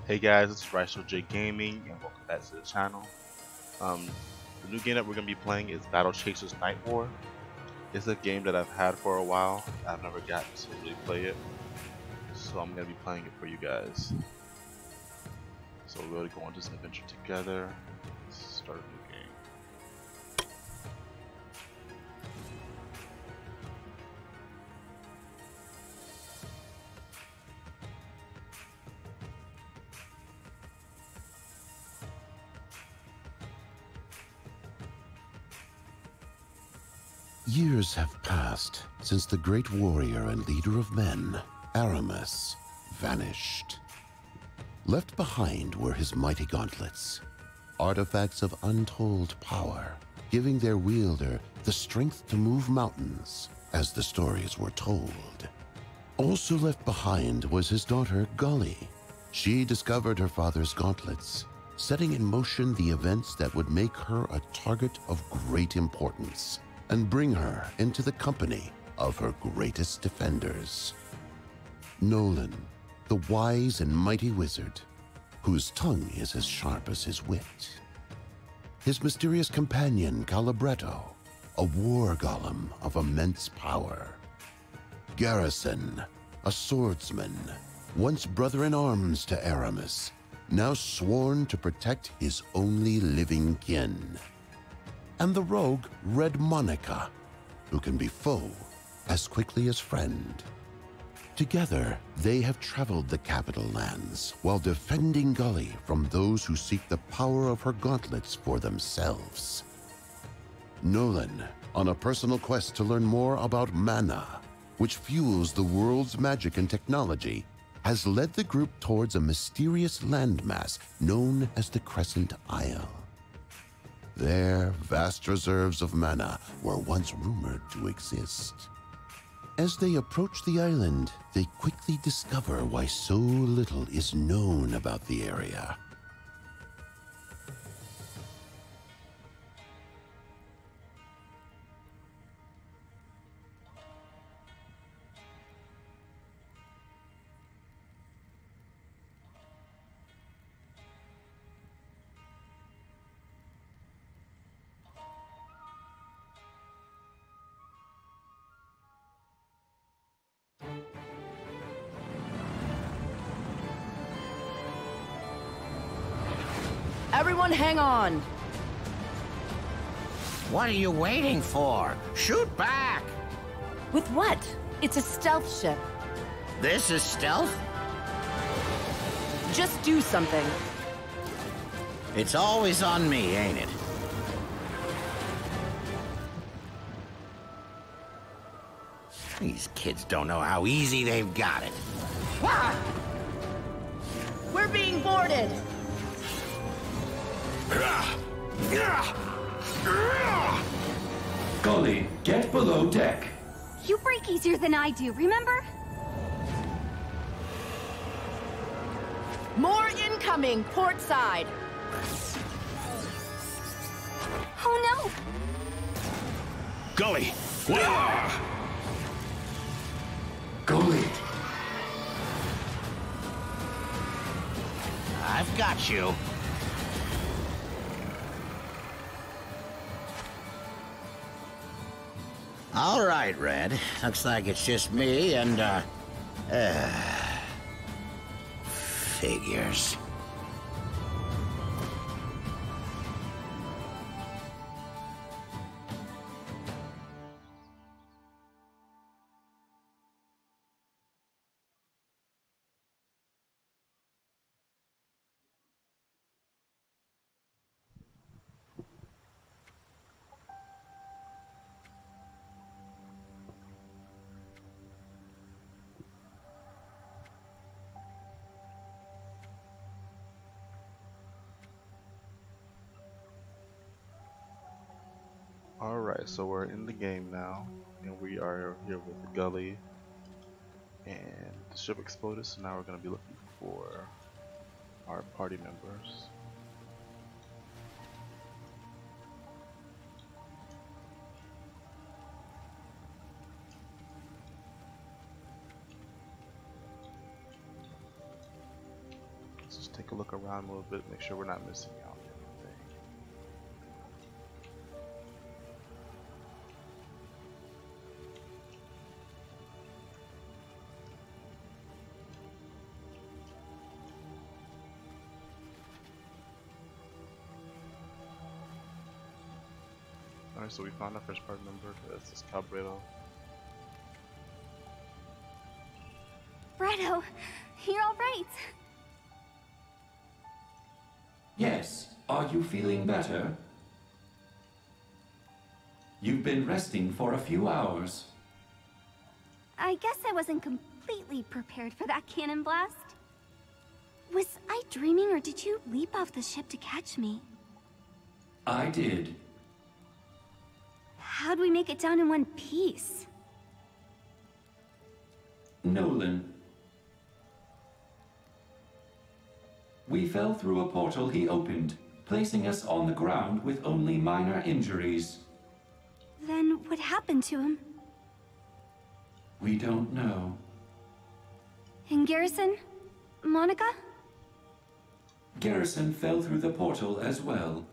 Hey guys, it's RyshouJ Gaming and welcome back to the channel. The new game that we're going to be playing is Battle Chasers NightWar. It's a game that I've had for a while. I've never gotten to really play it, so I'm going to be playing it for you guys. So we're going to go on this adventure together. Let's start a new game. Years have passed since the great warrior and leader of men, Aramis, vanished. Left behind were his mighty gauntlets, artifacts of untold power, giving their wielder the strength to move mountains, as the stories were told. Also left behind was his daughter, Gully. She discovered her father's gauntlets, setting in motion the events that would make her a target of great importance and bring her into the company of her greatest defenders. Nolan, the wise and mighty wizard, whose tongue is as sharp as his wit. His mysterious companion, Calibretto, a war golem of immense power. Garrison, a swordsman, once brother-in-arms to Aramis, now sworn to protect his only living kin. And the rogue Red Monica, who can be foe as quickly as friend. Together, they have traveled the capital lands while defending Gully from those who seek the power of her gauntlets for themselves. Nolan, on a personal quest to learn more about mana, which fuels the world's magic and technology, has led the group towards a mysterious landmass known as the Crescent Isle. There, vast reserves of mana were once rumored to exist. As they approach the island, they quickly discover why so little is known about the area. Everyone hang on! What are you waiting for? Shoot back! With what? It's a stealth ship. This is stealth? Just do something. It's always on me, ain't it? These kids don't know how easy they've got it. We're being boarded! Gully, get below deck. You break easier than I do, remember? More incoming, port side! Oh no! Gully! Gully. I've got you. All right, Red. Looks like it's just me and, figures. Alright, so we're in the game now, and we are here with Gully, and the ship exploded, so now we're going to be looking for our party members. take a look around a little bit, make sure we're not missing out on anything. Alright, so we found our first party member. That's this Cabredo. Bredo, you're all right. Yes, are you feeling better? You've been resting for a few hours. I guess I wasn't completely prepared for that cannon blast. Was I dreaming, or did you leap off the ship to catch me? I did. How'd we make it down in one piece? Nolan. We fell through a portal he opened, placing us on the ground with only minor injuries. Then what happened to him? We don't know. And Garrison? Monica? Garrison fell through the portal as well.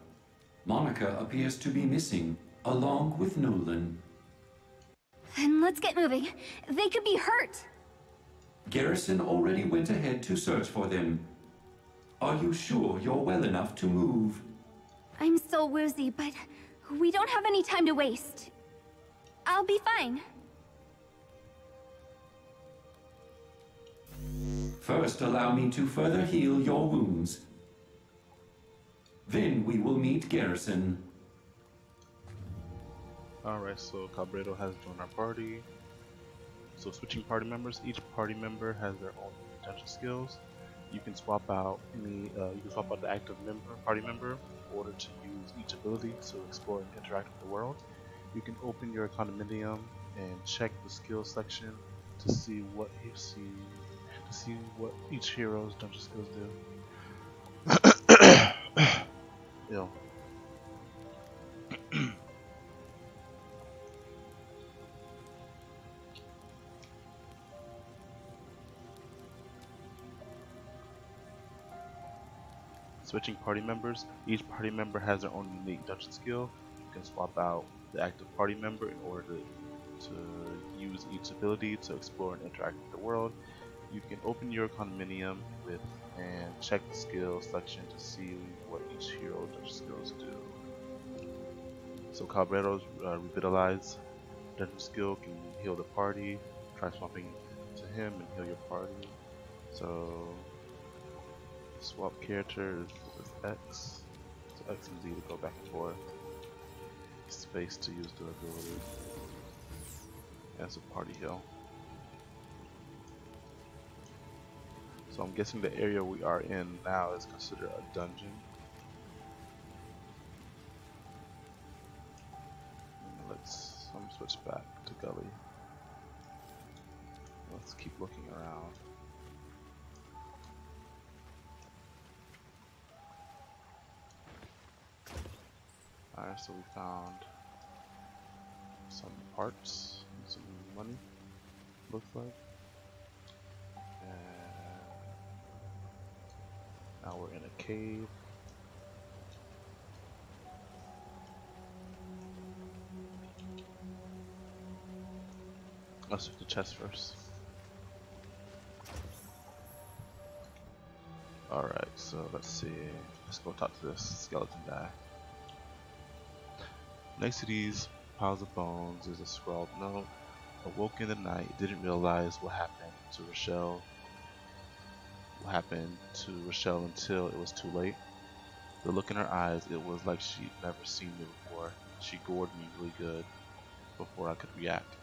Monica appears to be missing, along with Nolan. Then let's get moving. They could be hurt. Garrison already went ahead to search for them. Are you sure you're well enough to move? I'm still woozy, but we don't have any time to waste. I'll be fine. First, allow me to further heal your wounds. Then we will meet Garrison. Alright, so Cabredo has joined our party. So switching party members, each party member has their own potential skills. You can swap out the active party member in order to use each ability to explore and interact with the world. You can open your condominium and check the skill section to see what each hero's dungeon skills do. Yo. Switching party members, each party member has their own unique dungeon skill. You can swap out the active party member in order to use each ability to explore and interact with the world. You can open your condominium and check the skill section to see what each hero's dungeon skills do. So Cabredo's Revitalize dungeon skill can heal the party. Try swapping to him and heal your party. So swap character is X. So X and Z to go back and forth. Space to use durability. As a party heal. So I'm guessing the area we are in now is considered a dungeon. I'm switch back to Gully. Let's keep looking around. Alright, so we found some parts and some money, looks like. And now we're in a cave. Let's do the chest first. Alright, so let's see. Let's go talk to this skeleton guy. Next to these piles of bones is a scrawled note. Awoke in the night, didn't realize what happened to Rochelle. Until it was too late. The look in her eyes, it was like she'd never seen me before. She gored me really good before I could react.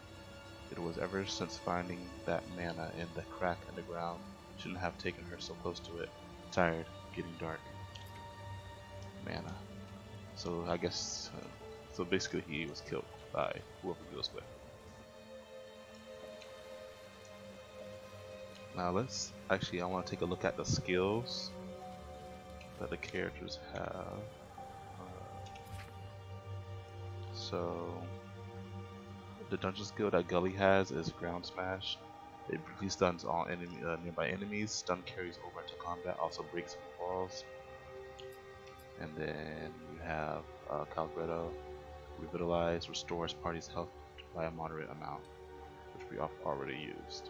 It was ever since finding that mana in the crack in the ground. Shouldn't have taken her so close to it. Tired, getting dark. Mana. So I guess, so basically he was killed by whoever he was with. Now I want to take a look at the skills that the characters have. So the dungeon skill that Gully has is Ground Smash. It briefly stuns all nearby enemies. Stun carries over into combat. Also breaks walls. And then you have Calgretto. Revitalize restores party's health by a moderate amount, which we have already used.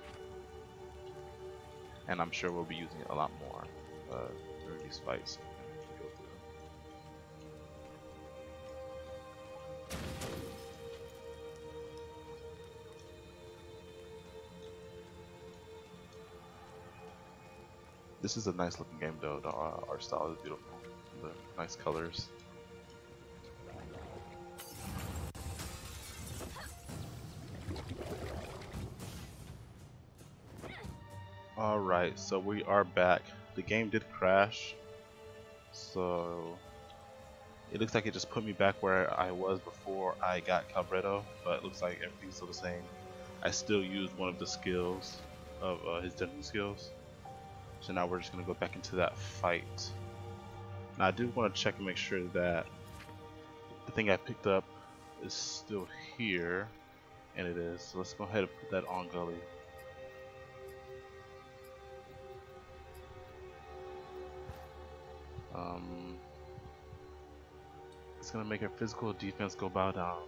And I'm sure we'll be using it a lot more during these fights. Go through. This is a nice looking game though. The art style is beautiful. The nice colors. Alright, so we are back. The game did crash, so it looks like it just put me back where I was before I got Calbretto, but it looks like everything's still the same. I still used one of the skills of his dungeon skills, so now we're just going to go back into that fight. Now I do want to check and make sure that the thing I picked up is still here, and it is, so let's go ahead and put that on Gully. It's gonna make her physical defense go bow down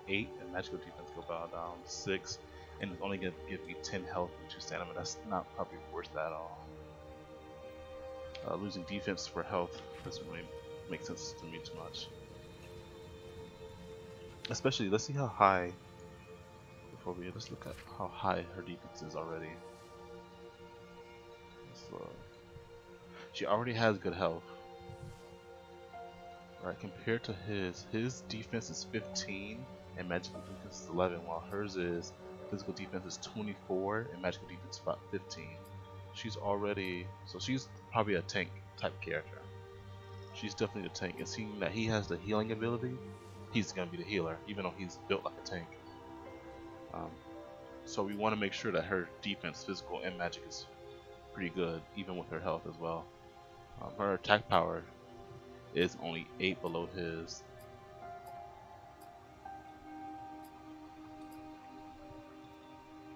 8 and magical defense go bow down 6, and it's only gonna give me 10 health and 2 stamina. That's not probably worth that at all. Losing defense for health doesn't really make sense to me too much. Especially, let's see how high. Let's look at how high her defense is already. She already has good health. Right, compared to his defense is 15 and magical defense is 11, while hers is physical defense is 24 and magical defense is about 15. She's already, so she's probably a tank type character. She's definitely a tank, and seeing that he has the healing ability, he's gonna be the healer, even though he's built like a tank. So we want to make sure that her defense, physical, and magic is pretty good, even with her health as well. Her attack power is only 8 below his.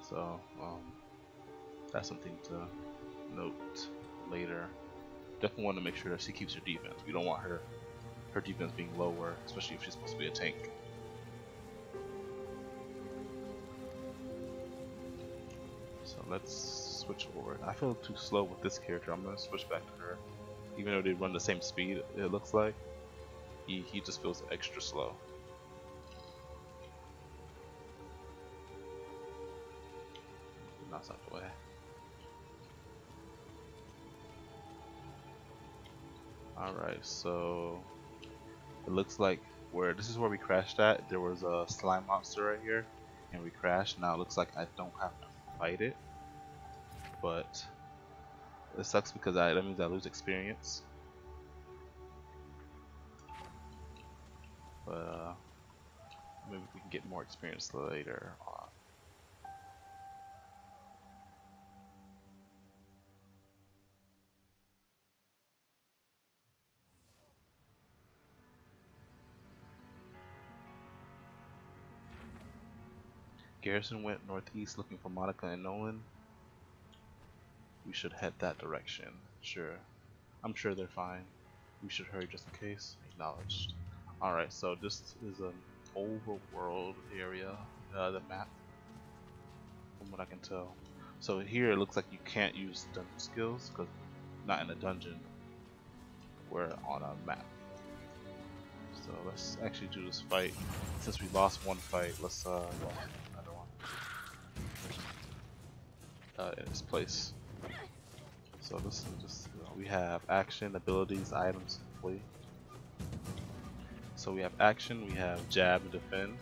So that's something to note later. Definitely want to make sure that she keeps her defense. We don't want her defense being lower, especially if she's supposed to be a tank. So let's switch forward. I feel too slow with this character. I'm gonna switch back to her. Even though they run the same speed, it looks like he just feels extra slow. That's not the way. Alright, so it looks like this is where we crashed at. There was a slime monster right here, and we crashed. Now it looks like I don't have to fight it, but it sucks because that means I lose experience. But maybe we can get more experience later on. Garrison went northeast looking for Monica and Nolan. We should head that direction. Sure. I'm sure they're fine. We should hurry just in case. Acknowledged. Alright, so this is an overworld area, the map, from what I can tell. So here it looks like you can't use dungeon skills, because not in a dungeon. We're on a map. So let's actually do this fight. Since we lost one fight, let's go another one. In this place. So this is just, we have action, abilities, items, flee. So we have action, we have jab and defend.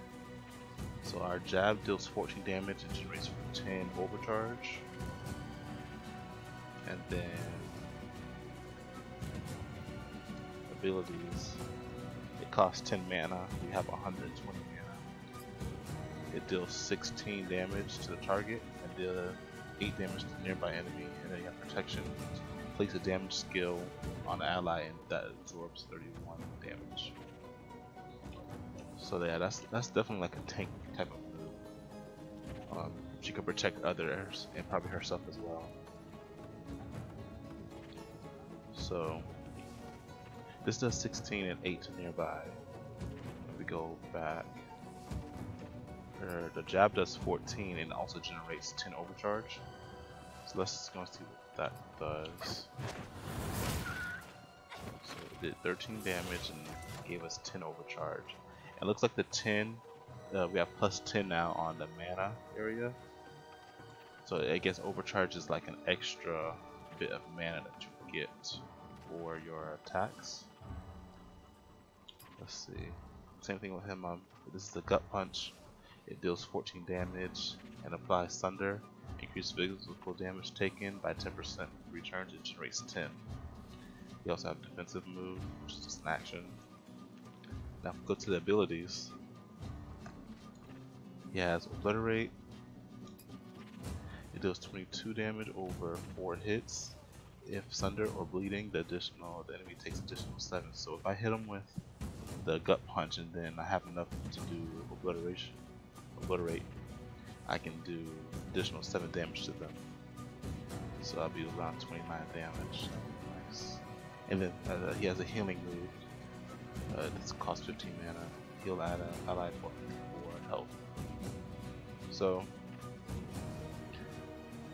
So our jab deals 14 damage and generates 10 overcharge. And then abilities, it costs 10 mana, we have 120 mana. It deals 16 damage to the target and deals 8 damage to the nearby enemy, and then you have protection. Place a damage skill on an ally and that absorbs 31 damage. So yeah, that's definitely like a tank type of move. she can protect others and probably herself as well. So this does 16 and 8 to nearby. If we go back, the jab does 14 and also generates 10 overcharge. So let's go see what that does. So it did 13 damage and gave us 10 overcharge. It looks like the 10, we have plus 10 now on the mana area. So I guess overcharge is like an extra bit of mana that you get for your attacks. Let's see. Same thing with him. This is the gut punch. It deals 14 damage and applies thunder. Increase physical damage taken by 10%. Returns it generates 10. You also have a defensive move, which is just an action. Now if we go to the abilities, he has Obliterate. It deals 22 damage over 4 hits. If Sunder or Bleeding, the enemy takes additional 7. So if I hit him with the gut punch and then I have enough to do Obliterate, I can do additional 7 damage to them. So I'll be around 29 damage. Nice. And then he has a healing move. This costs 15 mana. Heal ally for health. So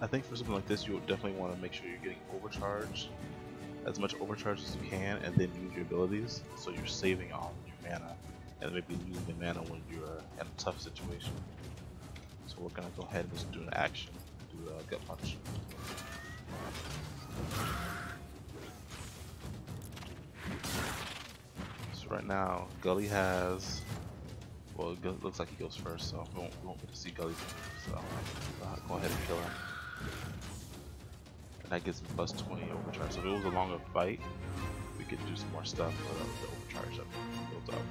I think for something like this, you definitely want to make sure you're getting overcharged, as much overcharge as you can, and then use your abilities. So you're saving all your mana, and maybe use the mana when you're in a tough situation. So we're gonna go ahead and just do an action, do a gut punch. So right now, Gully has, well, it looks like he goes first, so we won't get to see Gully's move. So go ahead and kill him. And that gives him plus 20 overcharge. So if it was a longer fight, we could do some more stuff, but the overcharge that builds up.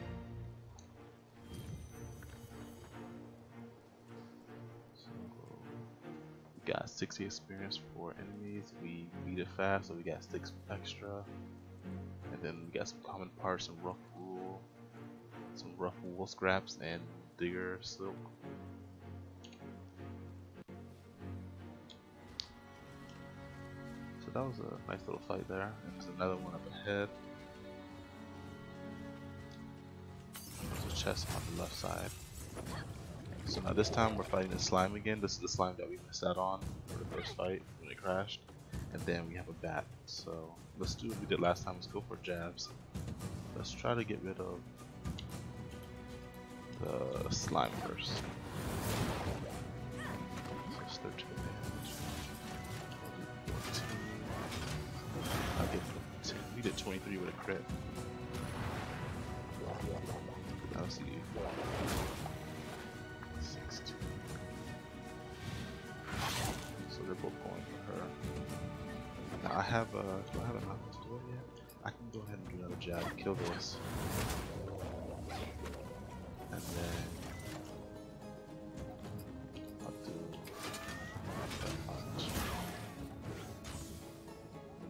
So we got 60 experience for enemies. We beat it fast, so we got 6 extra. And then we got some common parts, some rough wool scraps, and digger silk. So that was a nice little fight there. And there's another one up ahead. There's a chest on the left side. So now this time we're fighting the slime again. This is the slime that we missed out on for the first fight when it crashed. And then we have a bat. So let's do what we did last time. Let's go for jabs. Let's try to get rid of the slime first. So it's 13 damage. I'll get 10. We did 23 with a crit. Now let's see. 16. So they're both going for her. Now I have do I have enough to do it yet? I can go ahead and do another jab, kill this. And then I'll do that punch.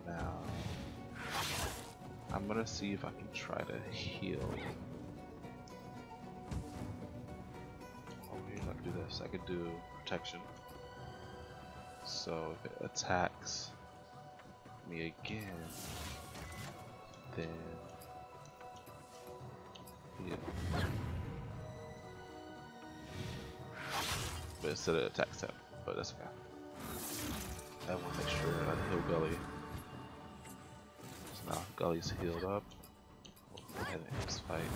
Now I'm gonna see if I can try to heal. Oh, we're gonna do this. I could do protection. So if it attacks me again, then heal. But instead it attacks him, but that's okay. I want to make sure I heal Gully. So now Gully's healed up. We'll go ahead and end this fight.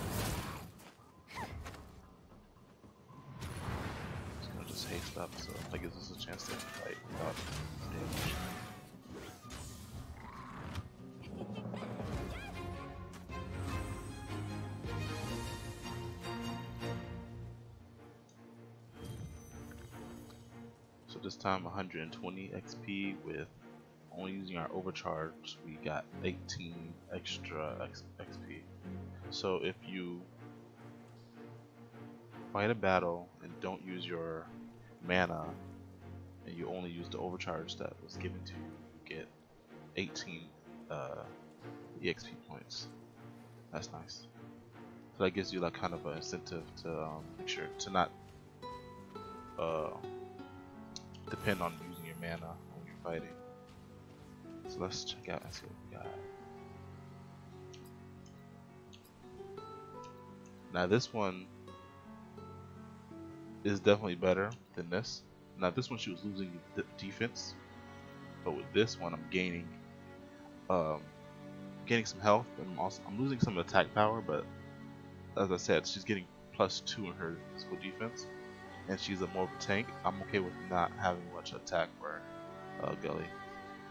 It's gonna just haste up, so that gives us a chance to fight without damage. So this time 120 XP with only using our overcharge, we got 18 extra XP. So if you fight a battle and don't use your mana and you only use the overcharge that was given to you, you get 18 EXP points. That's nice. So that gives you like kind of an incentive to make sure to not depend on using your mana when you're fighting. So let's check out and see what we got. Now this one is definitely better than this. Now this one she was losing the defense, but with this one I'm gaining some health, and I'm losing some attack power, but as I said, she's getting +2 in her physical defense, and she's a more of a tank. I'm okay with not having much attack for Gully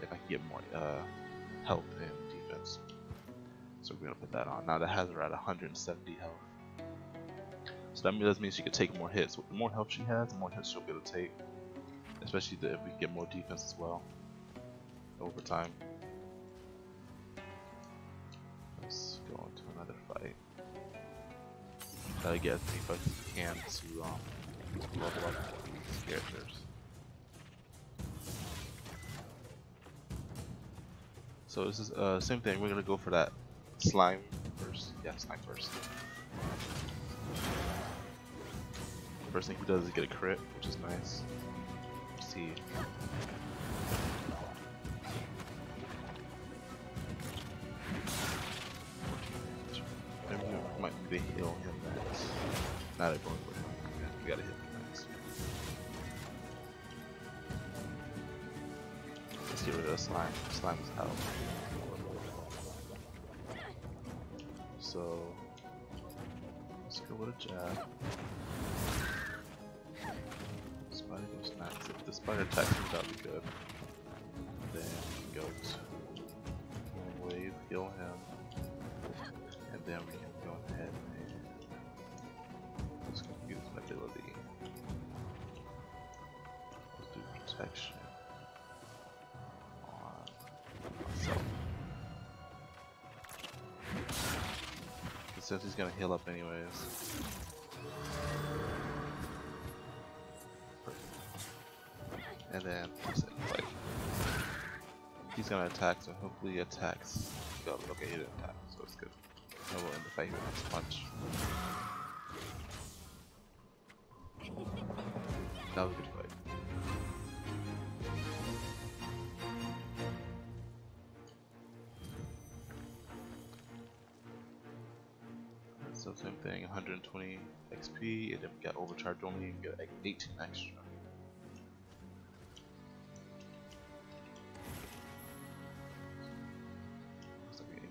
if I can get more health and defense. So we're gonna put that on. Now that has her at 170 health. So that means she can take more hits. With the more health she has, the more hits she'll be able to take. Especially if we can get more defense as well over time. Let's go into another fight. Gotta get as many fights as we can to level up these characters. So this is same thing. We're gonna go for that slime first. Yeah, slime first. First thing he does is get a crit, which is nice. Let's see. Maybe we might need to heal him next. Not a going for him. Yeah, we gotta hit him next. Let's get rid of the slime. Slime is out. So let's go with a jab. Spider goes next. If the spider attacks me, that'll be good. Then we can go to wave, heal him, and then we can go ahead and let's use my ability. Let's do protection on myself. Since he's gonna heal up anyways. And then like he's gonna attack, so hopefully he attacks. Okay, he didn't attack, so it's good. And we'll end the fight with this punch. That was a good fight. So same thing, 120 XP, and then we got overcharge only, and get 18 extra.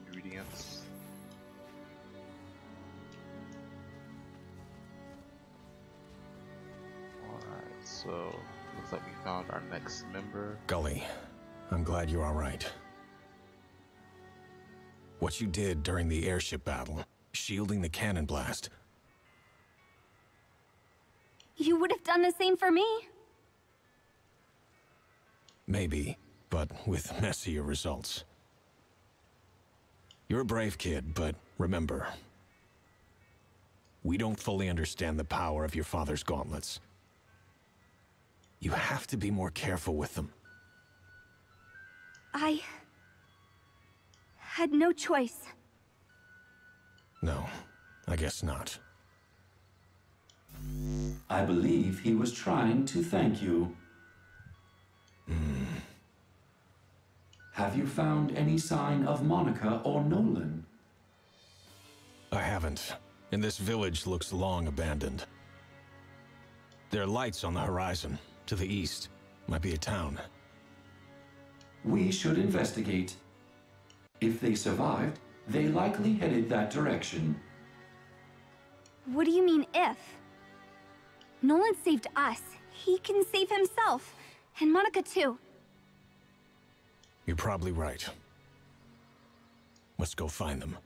Ingredients. Alright, so looks like we found our next member. Gully, I'm glad you're alright. What you did during the airship battle, shielding the cannon blast. You would have done the same for me? Maybe, but with messier results. You're a brave kid, but remember, we don't fully understand the power of your father's gauntlets. You have to be more careful with them. I had no choice. No, I guess not. I believe he was trying to thank you. Have you found any sign of Monica or Nolan? I haven't, and this village looks long abandoned. There are lights on the horizon. To the east, might be a town. We should investigate. If they survived, they likely headed that direction. What do you mean, if? Nolan saved us. He can save himself. And Monica, too. You're probably right. Let's go find them.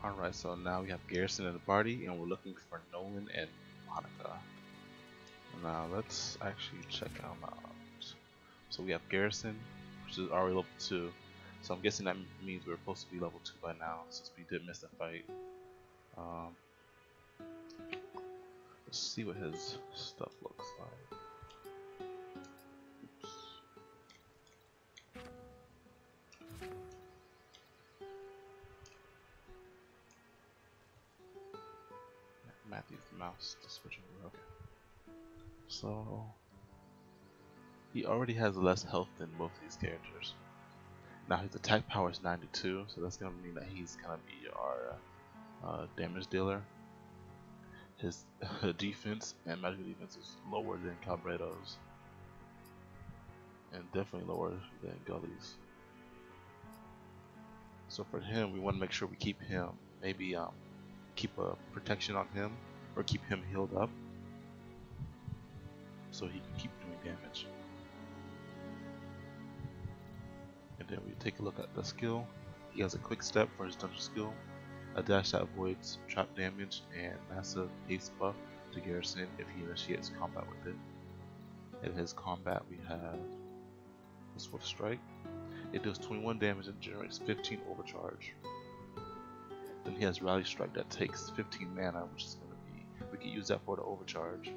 Alright, so now we have Garrison in the party, and we're looking for Nolan and Monica. Now let's actually check them out. So we have Garrison, which is already level 2. So I'm guessing that means we're supposed to be level 2 by now, since we did miss the fight. Let's see what his stuff looks like. Matthew's mouse to switch over. Okay. So he already has less health than both of these characters. Now his attack power is 92, so that's gonna mean that he's gonna be our damage dealer. His defense and magical defense is lower than Cabredo's, and definitely lower than Gully's. So for him, we want to make sure we keep him, maybe keep a protection on him, or keep him healed up, so he can keep doing damage. And then we take a look at the skill. He has a quick step for his dungeon skill, a dash that avoids trap damage, and massive haste buff to Garrison if he initiates combat with it. In his combat we have a Swift Strike. It does 21 damage and generates 15 overcharge. Then he has Rally Strike that takes 15 mana, which is going to be, we can use that for the overcharge,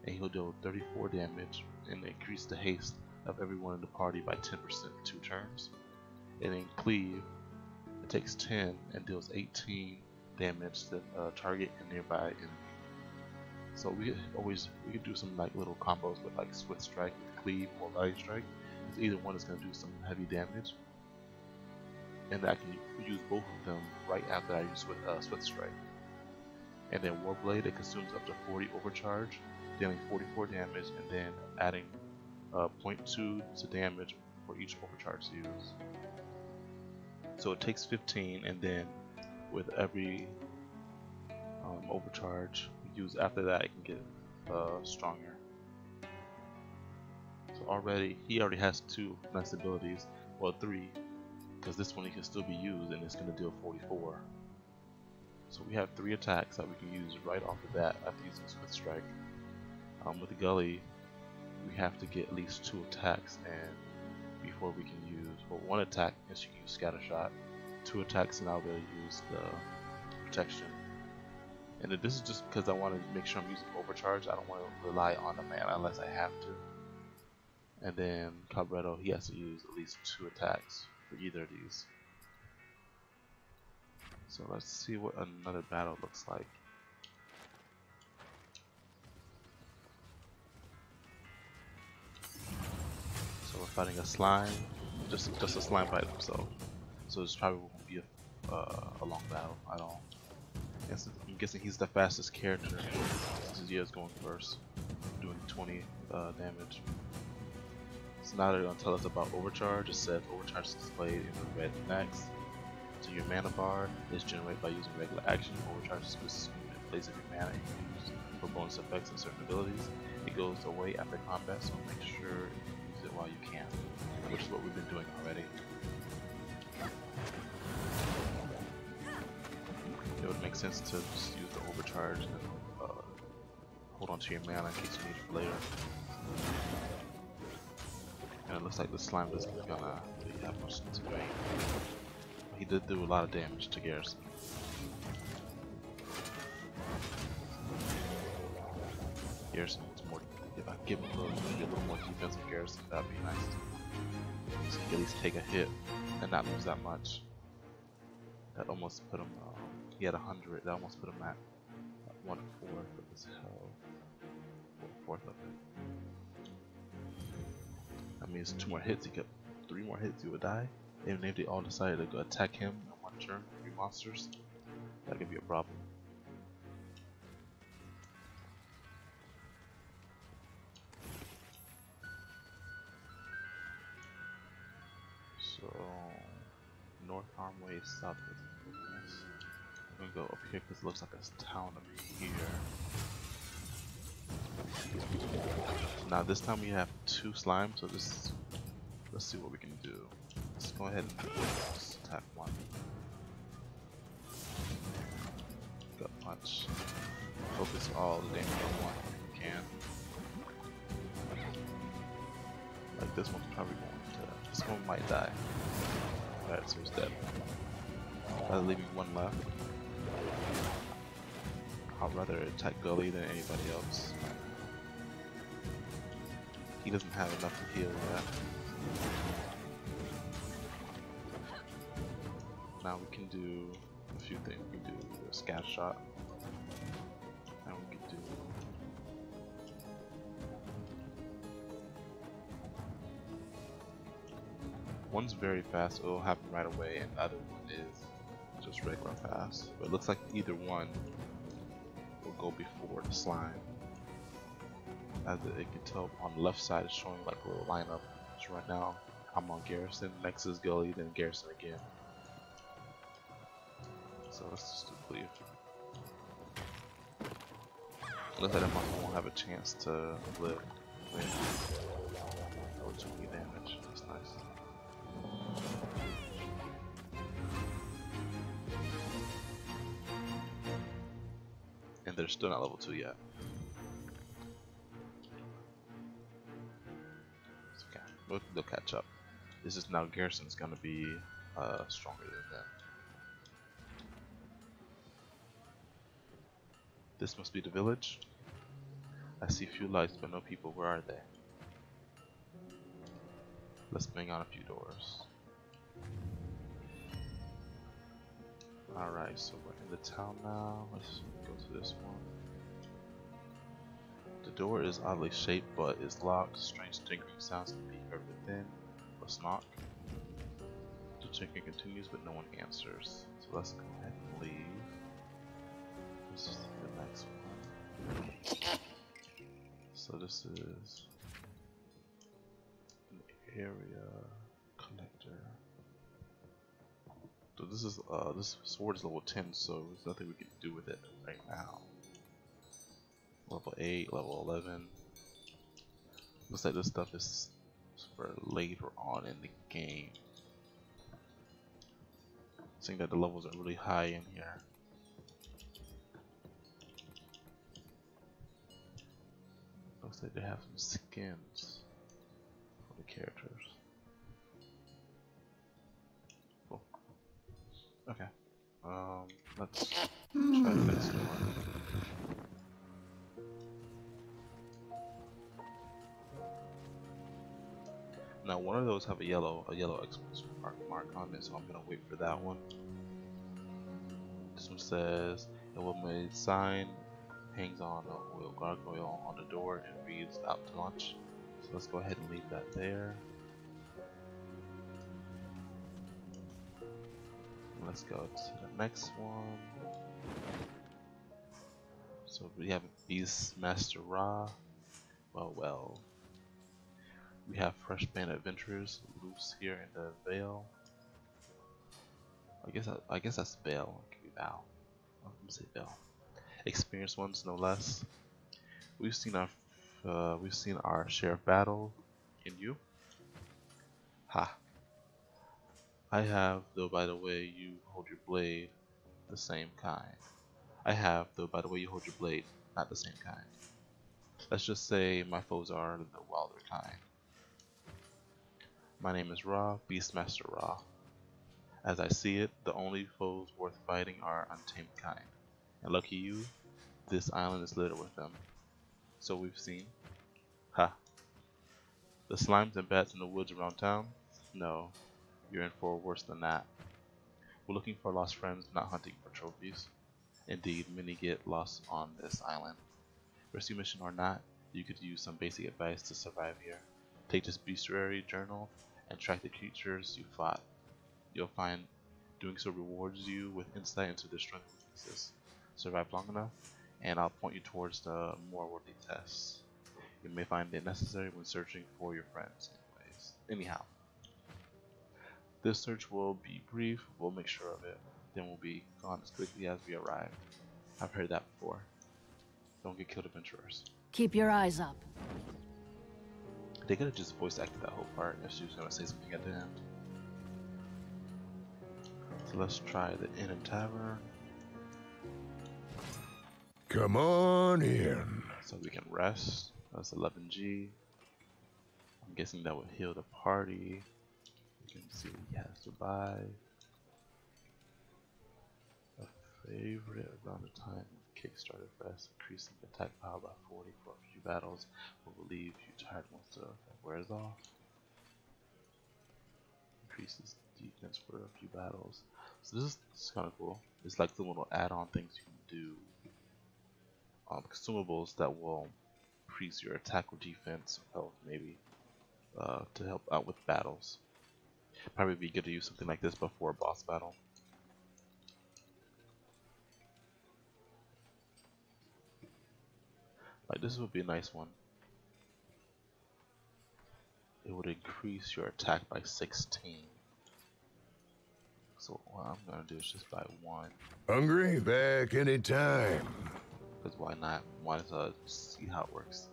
and he'll deal 34 damage and increase the haste of everyone in the party by 10% in 2 turns. And then Cleave, it takes 10 and deals 18 damage to target and nearby enemy. So we could do some like little combos with like Swift Strike with Cleave or Rally Strike. Because either one is going to do some heavy damage, and I can use both of them right after I use Swift Strike. And then Warblade, it consumes up to 40 overcharge, dealing 44 damage, and then adding 0.2 to damage for each overcharge used. So it takes 15, and then with every overcharge we use after that, it can get stronger. So he already has 2 nice abilities, well 3, because this one he can still be used and it's going to deal 44. So we have 3 attacks that we can use right off the bat after using Swift Strike. With the Gully, we have to get at least 2 attacks, and before we can use, well, 1 attack and she can use Scatter Shot, 2 attacks and I'll be able to use the Protection. And this is just because I want to make sure I'm using Overcharge. I don't want to rely on the mana unless I have to. And then Cabredo, he has to use at least 2 attacks for either of these. So let's see what another battle looks like. So we're fighting a slime, just a slime by himself. So this probably won't be a long battle at all. I'm guessing he's the fastest character since he is going first, doing 20 damage. So now they're going to tell us about Overcharge. It says Overcharge is displayed in the red next. So your mana bar is generated by using regular action. Overcharge is consumed in place of your mana and used for bonus effects and certain abilities. It goes away after combat, so make sure you use it while you can, which is what we've been doing already. It would make sense to just use the Overcharge and hold on to your mana in case you need it for later. And it looks like the slime isn't gonna really have much to drain. He did do a lot of damage to Garrison. Garrison needs more. If I give him maybe a little more defensive Garrison, that'd be nice. So he can at least take a hit and not lose that much. That almost put him. He had 100. That almost put him at 1/4 of his health. 1/4 of it. That means 2 more hits. He got 3 more hits. He would die. And if they all decided to go attack him in 1 turn, 3 monsters, that could be a problem. So north armway, southwest. I'm gonna go up here because it looks like a town over here. Now this time we have 2 slimes, so let's see what we can do. Let's go ahead and just attack 1. Gut punch. Focus all the damage on 1 if you can. Like this one's probably going to. This one might die. Alright, so it's dead. Leaving 1 left. I'd rather attack Gully than anybody else. He doesn't have enough to heal yet. Now we can do a few things. We can do a Scatter Shot. And we can do One's very fast, it'll happen right away, and the other one is just regular fast. But it looks like either one will go before the slime. As it can tell on the left side, it's showing like a little lineup. So right now, I'm on Garrison, next is Gully, then Garrison again. So let's just do clear. Looks like I won't have a chance to live with or 20 damage. That's nice. And they're still not level 2 yet. It's okay, they'll catch up. This is now Garrison's gonna be stronger than them. This must be the village. I see few lights but no people. Where are they? Let's bang on a few doors. Alright, so we're in the town now. Let's go to this one. The door is oddly shaped but is locked. Strange tinkering sounds can be heard within. Let's knock. The tinkering continues but no one answers. So let's go ahead and leave. This is the next one. So this is an area connector. So this is this sword is level 10, so there's nothing we can do with it right now. Level 8, level 11. Looks like this stuff is for later on in the game. Seeing that the levels are really high in here. Looks like they have some skins for the characters. Cool. Okay. Let's try the next one. Now one of those have a yellow exclamation mark on it, so I'm gonna wait for that one. This one says a well-made sign hangs on an oil gargoyle on the door and reads out to lunch. So let's go ahead and leave that there. Let's go to the next one. So we have Beastmaster Ra. Well. We have Fresh Band Adventurers loose here in the Vale. I guess that's Vale. It could be Val. I'm gonna say Vale. Experienced ones, no less. We've seen our share of battle. In you? Ha. I have, though by the way you hold your blade, the same kind. I have, though by the way you hold your blade, not the same kind. Let's just say my foes are the wilder kind. My name is Ra, Beastmaster Ra. As I see it, the only foes worth fighting are untamed kind. And lucky you, this island is littered with them. So we've seen. Ha. The slimes and bats in the woods around town? No, you're in for worse than that. We're looking for lost friends, not hunting for trophies. Indeed, many get lost on this island. Rescue mission or not, you could use some basic advice to survive here. Take this bestiary journal and track the creatures you fought. You'll find doing so rewards you with insight into their strengths and weaknesses. Survive long enough, and I'll point you towards the more worthy tests. You may find it necessary when searching for your friends. Anyhow, this search will be brief. We'll make sure of it. Then we'll be gone as quickly as we arrive. I've heard that before. Don't get killed, adventurers. Keep your eyes up. They could have just voice acted that whole part if she was gonna say something at the end. So let's try the Inn and Tavern. Come on in. So we can rest. That's 11G. I'm guessing that would heal the party. You can see what he has to buy. A favorite around the time of Kickstarter Fest, increasing attack power by 40 for a few battles will relieve you tired once the effect wears off. Increases defense for a few battles. So this is kind of cool. It's like the little add-on things you can do. Consumables that will increase your attack or defense or health maybe to help out with battles. Probably be good to use something like this before a boss battle. Like this would be a nice one. It would increase your attack by 16. So what I'm gonna do is just buy one. Hungry? Back anytime. Because why not? Why not see how it works?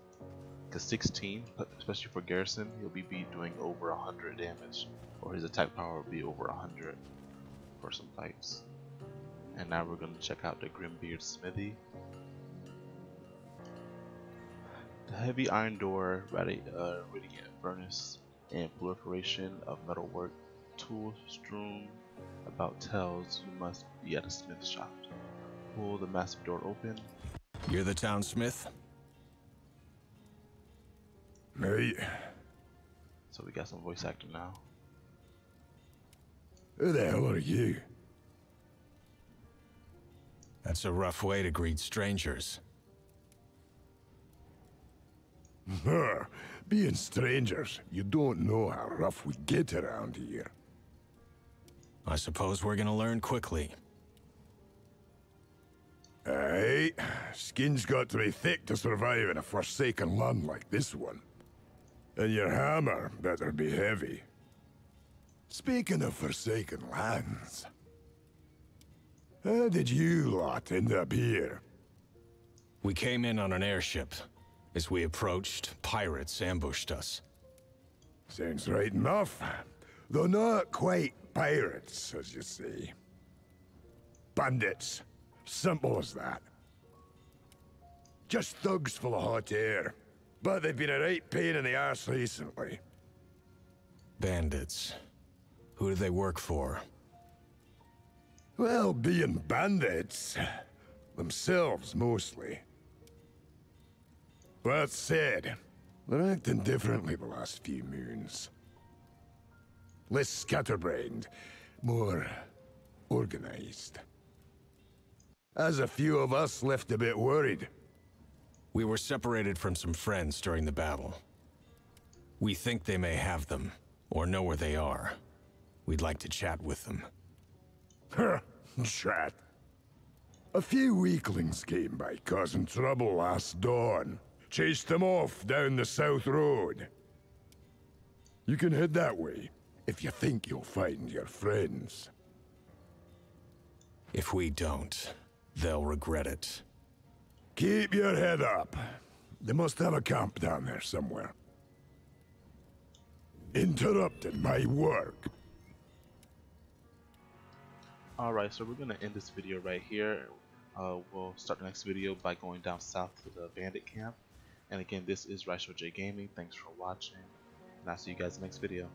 Because 16, especially for Garrison, he'll be doing over 100 damage, or his attack power will be over 100 for some fights. And now we're gonna check out the Grimbeard Smithy. The heavy iron door, radiant furnace, and proliferation of metalwork tools strewn about tells you must be at a smith shop. Pull the massive door open. You're the town smith? Mate, So we got some voice acting now. who the hell are you? That's a rough way to greet strangers. Being strangers, you don't know how rough we get around here. I suppose we're gonna learn quickly. Aye, skin's got to be thick to survive in a forsaken land like this one. And your hammer better be heavy. Speaking of forsaken lands, how did you lot end up here? We came in on an airship. As we approached, pirates ambushed us. Sounds right enough. Though not quite pirates, as you say. Bandits. Simple as that. Just thugs full of hot air. But they've been a right pain in the arse recently. Bandits. Who do they work for? Well, being bandits, themselves mostly. That said, they're acting differently the last few moons. Less scatterbrained, more organized. As a few of us left a bit worried. We were separated from some friends during the battle. We think they may have them, or know where they are. We'd like to chat with them. Chat. A few weaklings came by causing trouble last dawn. Chased them off down the south road. You can head that way, if you think you'll find your friends. If we don't, they'll regret it. Keep your head up. They must have a camp down there somewhere. Interrupted my work. Alright, so we're going to end this video right here. We'll start the next video by going down south to the bandit camp. And again, this is RyshouJ Gaming. Thanks for watching, and I'll see you guys in the next video.